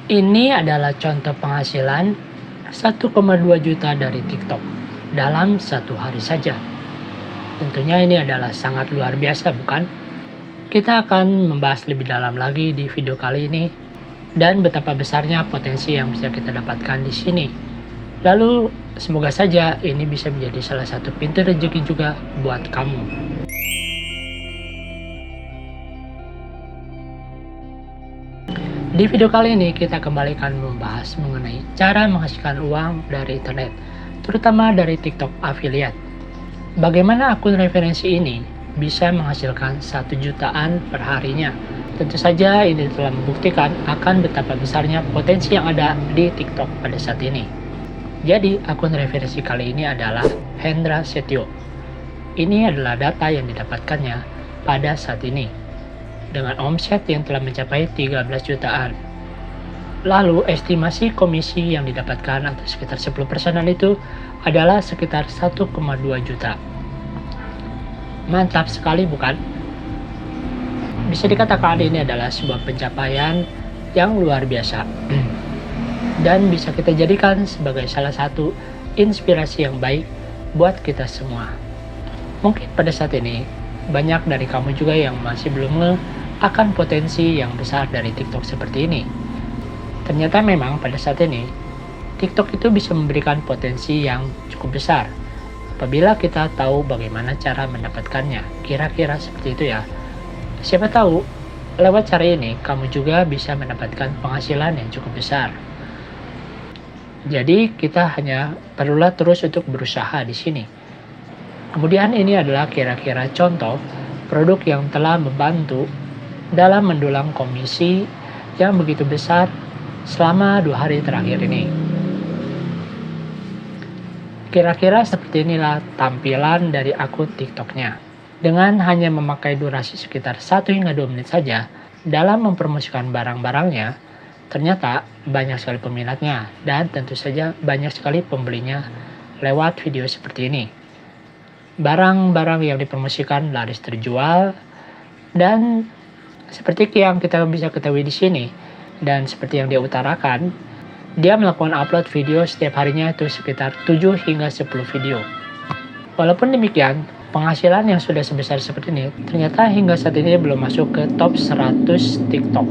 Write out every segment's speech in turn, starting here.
Ini adalah contoh penghasilan 1,2 juta dari TikTok dalam satu hari saja. Tentunya ini adalah sangat luar biasa, bukan? Kita akan membahas lebih dalam lagi di video kali ini dan betapa besarnya potensi yang bisa kita dapatkan di sini. Lalu semoga saja ini bisa menjadi salah satu pintu rezeki juga buat kamu. Di video kali ini kita kembali akan membahas mengenai cara menghasilkan uang dari internet, terutama dari TikTok affiliate. Bagaimana akun referensi ini bisa menghasilkan 1 jutaan per harinya? Tentu saja ini telah membuktikan akan betapa besarnya potensi yang ada di TikTok pada saat ini. Jadi akun referensi kali ini adalah Hendra Setio. Ini adalah data yang didapatkannya pada saat ini, dengan omset yang telah mencapai 13 jutaan. Lalu estimasi komisi yang didapatkan atau sekitar 10%-an itu adalah sekitar 1,2 juta. Mantap sekali, bukan? Bisa dikatakan ini adalah sebuah pencapaian yang luar biasa. Dan bisa kita jadikan sebagai salah satu inspirasi yang baik buat kita semua. Mungkin pada saat ini banyak dari kamu juga yang masih belum akan potensi yang besar dari TikTok seperti ini. Ternyata memang pada saat ini TikTok itu bisa memberikan potensi yang cukup besar apabila kita tahu bagaimana cara mendapatkannya. Kira-kira seperti itu ya. Siapa tahu lewat cara ini kamu juga bisa mendapatkan penghasilan yang cukup besar. Jadi kita hanya perlulah terus untuk berusaha di sini. Kemudian ini adalah kira-kira contoh produk yang telah membantu dalam mendulang komisi yang begitu besar selama 2 hari terakhir ini. Kira-kira seperti inilah tampilan dari akun TikToknya. Dengan hanya memakai durasi sekitar 1 hingga 2 menit saja dalam mempromosikan barang-barangnya, ternyata banyak sekali peminatnya dan tentu saja banyak sekali pembelinya lewat video seperti ini. Barang-barang yang dipromosikan laris terjual, dan seperti yang kita bisa ketahui di sini dan seperti yang dia utarakan, dia melakukan upload video setiap harinya itu sekitar 7 hingga 10 video. Walaupun demikian, penghasilan yang sudah sebesar seperti ini ternyata hingga saat ini belum masuk ke top 100 TikTok.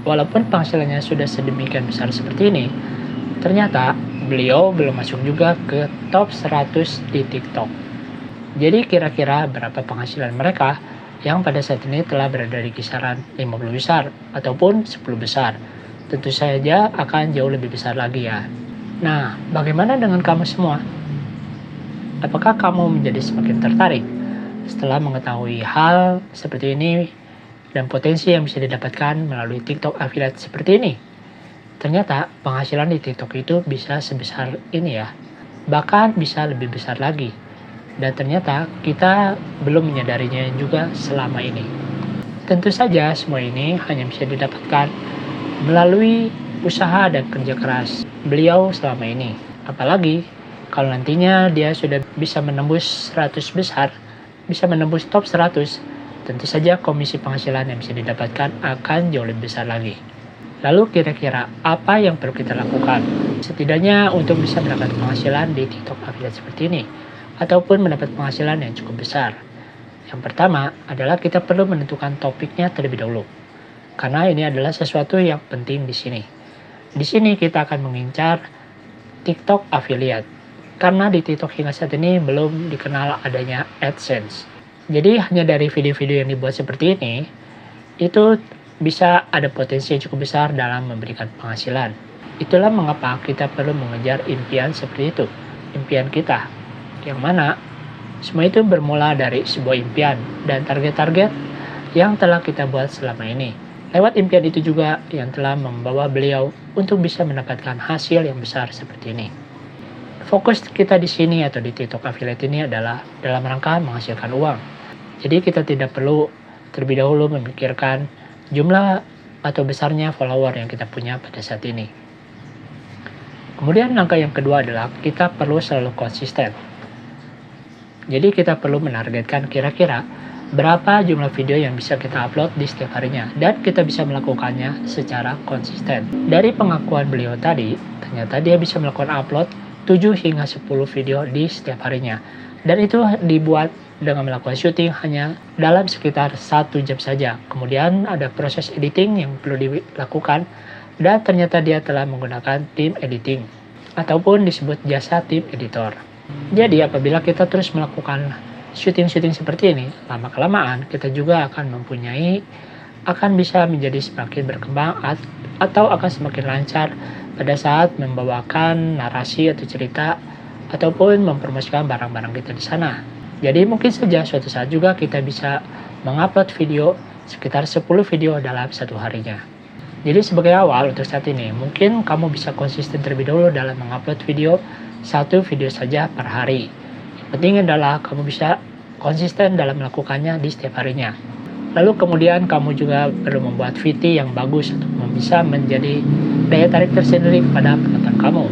Walaupun penghasilannya sudah sedemikian besar seperti ini, ternyata beliau belum masuk juga ke top 100 di TikTok. Jadi kira-kira berapa penghasilan mereka yang pada saat ini telah berada di kisaran 50 besar ataupun 10 besar. Tentu saja akan jauh lebih besar lagi ya. Nah, bagaimana dengan kamu semua? Apakah kamu menjadi semakin tertarik setelah mengetahui hal seperti ini dan potensi yang bisa didapatkan melalui TikTok affiliate seperti ini? Ternyata penghasilan di TikTok itu bisa sebesar ini ya. Bahkan bisa lebih besar lagi. Dan ternyata kita belum menyadarinya juga selama ini. Tentu saja semua ini hanya bisa didapatkan melalui usaha dan kerja keras beliau selama ini. Apalagi kalau nantinya dia sudah bisa menembus 100 besar, bisa menembus top 100, tentu saja komisi penghasilan yang bisa didapatkan akan jauh lebih besar lagi. Lalu kira-kira apa yang perlu kita lakukan setidaknya untuk bisa mendapatkan penghasilan di TikTok affiliate seperti ini, ataupun mendapat penghasilan yang cukup besar? Yang pertama adalah kita perlu menentukan topiknya terlebih dahulu, karena ini adalah sesuatu yang penting di sini. Di sini kita akan mengincar TikTok affiliate, karena di TikTok hingga saat ini belum dikenal adanya AdSense. Jadi hanya dari video-video yang dibuat seperti ini, itu bisa ada potensi yang cukup besar dalam memberikan penghasilan. Itulah mengapa kita perlu mengejar impian seperti itu, impian kita. Yang mana semua itu bermula dari sebuah impian dan target-target yang telah kita buat selama ini. Lewat impian itu juga yang telah membawa beliau untuk bisa mendapatkan hasil yang besar seperti ini. Fokus kita di sini atau di TikTok affiliate ini adalah dalam rangka menghasilkan uang. Jadi kita tidak perlu terlebih dahulu memikirkan jumlah atau besarnya follower yang kita punya pada saat ini. Kemudian langkah yang kedua adalah kita perlu selalu konsisten. Jadi kita perlu menargetkan kira-kira berapa jumlah video yang bisa kita upload di setiap harinya, dan kita bisa melakukannya secara konsisten. Dari pengakuan beliau tadi, ternyata dia bisa melakukan upload 7 hingga 10 video di setiap harinya, dan itu dibuat dengan melakukan syuting hanya dalam sekitar 1 jam saja. Kemudian ada proses editing yang perlu dilakukan, dan ternyata dia telah menggunakan tim editing ataupun disebut jasa tim editor. Jadi apabila kita terus melakukan syuting-syuting seperti ini, lama-kelamaan kita juga akan bisa menjadi semakin berkembang atau akan semakin lancar pada saat membawakan narasi atau cerita ataupun mempromosikan barang-barang kita di sana. Jadi mungkin saja suatu saat juga kita bisa mengupload video sekitar 10 video dalam satu harinya. Jadi sebagai awal untuk saat ini, mungkin kamu bisa konsisten terlebih dahulu dalam mengupload video, 1 video saja per hari. Penting adalah kamu bisa konsisten dalam melakukannya di setiap harinya. Lalu kemudian kamu juga perlu membuat VT yang bagus untuk bisa menjadi daya tarik tersendiri kepada penonton kamu.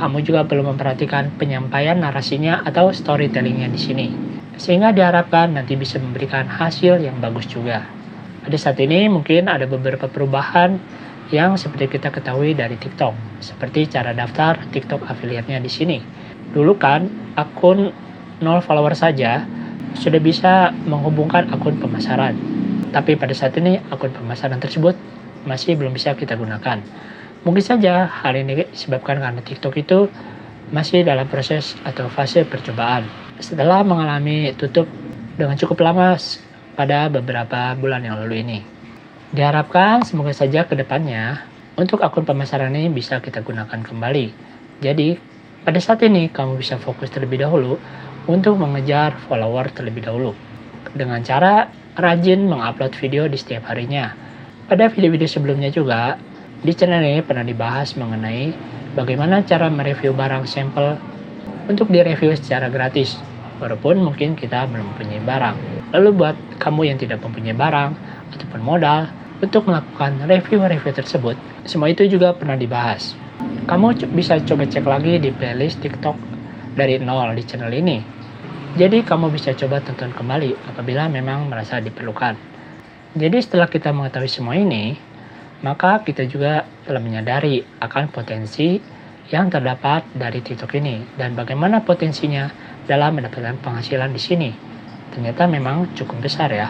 Kamu juga perlu memperhatikan penyampaian narasinya atau storytellingnya di sini, sehingga diharapkan nanti bisa memberikan hasil yang bagus juga. Pada saat ini mungkin ada beberapa perubahan yang seperti kita ketahui dari TikTok, seperti cara daftar TikTok affiliate-nya di sini. Dulu kan akun 0 follower saja sudah bisa menghubungkan akun pemasaran. Tapi pada saat ini akun pemasaran tersebut masih belum bisa kita gunakan. Mungkin saja hal ini disebabkan karena TikTok itu masih dalam proses atau fase percobaan. Setelah mengalami tutup dengan cukup lama pada beberapa bulan yang lalu ini. Diharapkan semoga saja ke depannya untuk akun pemasaran ini bisa kita gunakan kembali. Jadi pada saat ini, kamu bisa fokus terlebih dahulu untuk mengejar follower terlebih dahulu. Dengan cara rajin mengupload video di setiap harinya. Pada video-video sebelumnya juga, di channel ini pernah dibahas mengenai bagaimana cara mereview barang sampel untuk direview secara gratis. Walaupun mungkin kita belum mempunyai barang. Lalu buat kamu yang tidak mempunyai barang ataupun modal untuk melakukan review-review tersebut, semua itu juga pernah dibahas. Kamu bisa coba cek lagi di playlist TikTok dari nol di channel ini. Jadi kamu bisa coba tonton kembali apabila memang merasa diperlukan. Jadi setelah kita mengetahui semua ini, maka kita juga telah menyadari akan potensi yang terdapat dari TikTok ini dan bagaimana potensinya dalam mendapatkan penghasilan di sini. Ternyata memang cukup besar ya.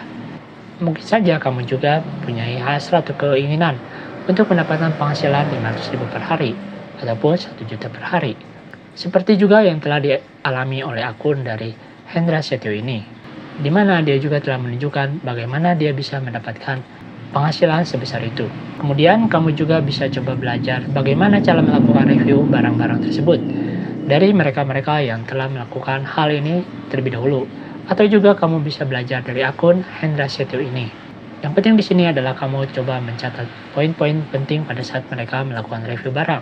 Mungkin saja kamu juga punya hasrat atau keinginan untuk mendapatkan penghasilan 500.000 per hari ataupun 1 juta per hari. Seperti juga yang telah dialami oleh akun dari Hendra Setio ini, di mana dia juga telah menunjukkan bagaimana dia bisa mendapatkan penghasilan sebesar itu. Kemudian kamu juga bisa coba belajar bagaimana cara melakukan review barang-barang tersebut dari mereka-mereka yang telah melakukan hal ini terlebih dahulu. Atau juga kamu bisa belajar dari akun Hendra Setio ini. Yang penting di sini adalah kamu coba mencatat poin-poin penting pada saat mereka melakukan review barang.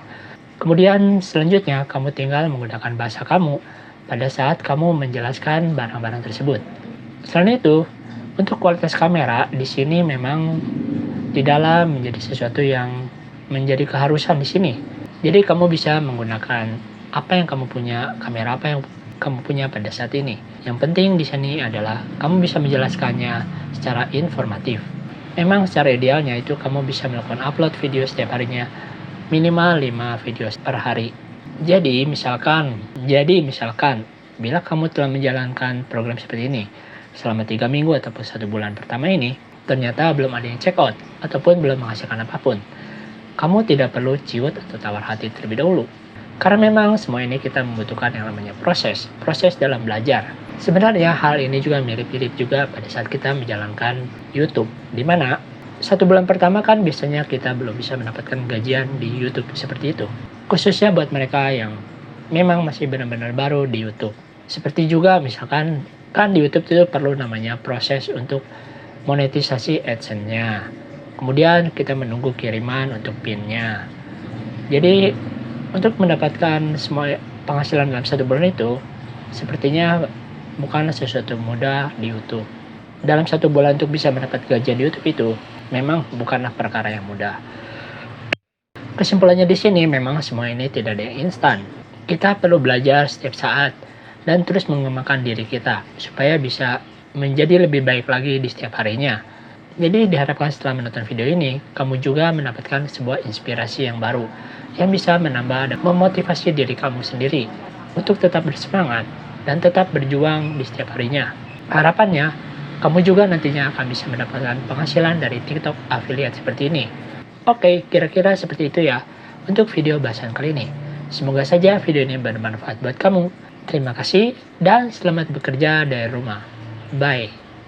Kemudian selanjutnya kamu tinggal menggunakan bahasa kamu pada saat kamu menjelaskan barang-barang tersebut. Selain itu, untuk kualitas kamera di sini memang di dalam menjadi sesuatu yang menjadi keharusan di sini. Jadi kamu bisa menggunakan apa yang kamu punya, kamera apa yang kamu punya pada saat ini. Yang penting di sini adalah kamu bisa menjelaskannya secara informatif. Memang secara idealnya itu kamu bisa melakukan upload video setiap harinya minimal 5 video per hari. Jadi misalkan bila kamu telah menjalankan program seperti ini selama 3 minggu ataupun 1 bulan pertama ini, ternyata belum ada yang check out ataupun belum menghasilkan apapun, kamu tidak perlu ciut atau tawar hati terlebih dahulu. Karena memang semua ini kita membutuhkan yang namanya proses dalam belajar. Sebenarnya hal ini juga mirip-mirip juga pada saat kita menjalankan YouTube, di mana 1 bulan pertama kan biasanya kita belum bisa mendapatkan gajian di YouTube seperti itu. Khususnya buat mereka yang memang masih benar-benar baru di YouTube. Seperti juga misalkan kan di YouTube itu perlu namanya proses untuk monetisasi AdSense-nya. Kemudian kita menunggu kiriman untuk PIN-nya. Jadi untuk mendapatkan semua penghasilan dalam 1 bulan itu sepertinya bukanlah sesuatu mudah di YouTube. Dalam 1 bulan untuk bisa mendapat gajian di YouTube itu memang bukanlah perkara yang mudah. Kesimpulannya di sini memang semua ini tidak ada yang instan. Kita perlu belajar setiap saat dan terus mengembangkan diri kita supaya bisa menjadi lebih baik lagi di setiap harinya. Jadi diharapkan setelah menonton video ini, kamu juga mendapatkan sebuah inspirasi yang baru, yang bisa menambah dan memotivasi diri kamu sendiri untuk tetap bersemangat dan tetap berjuang di setiap harinya. Harapannya, kamu juga nantinya akan bisa mendapatkan penghasilan dari TikTok affiliate seperti ini. Oke, kira-kira seperti itu ya untuk video bahasan kali ini. Semoga saja video ini bermanfaat buat kamu. Terima kasih dan selamat bekerja dari rumah. Bye.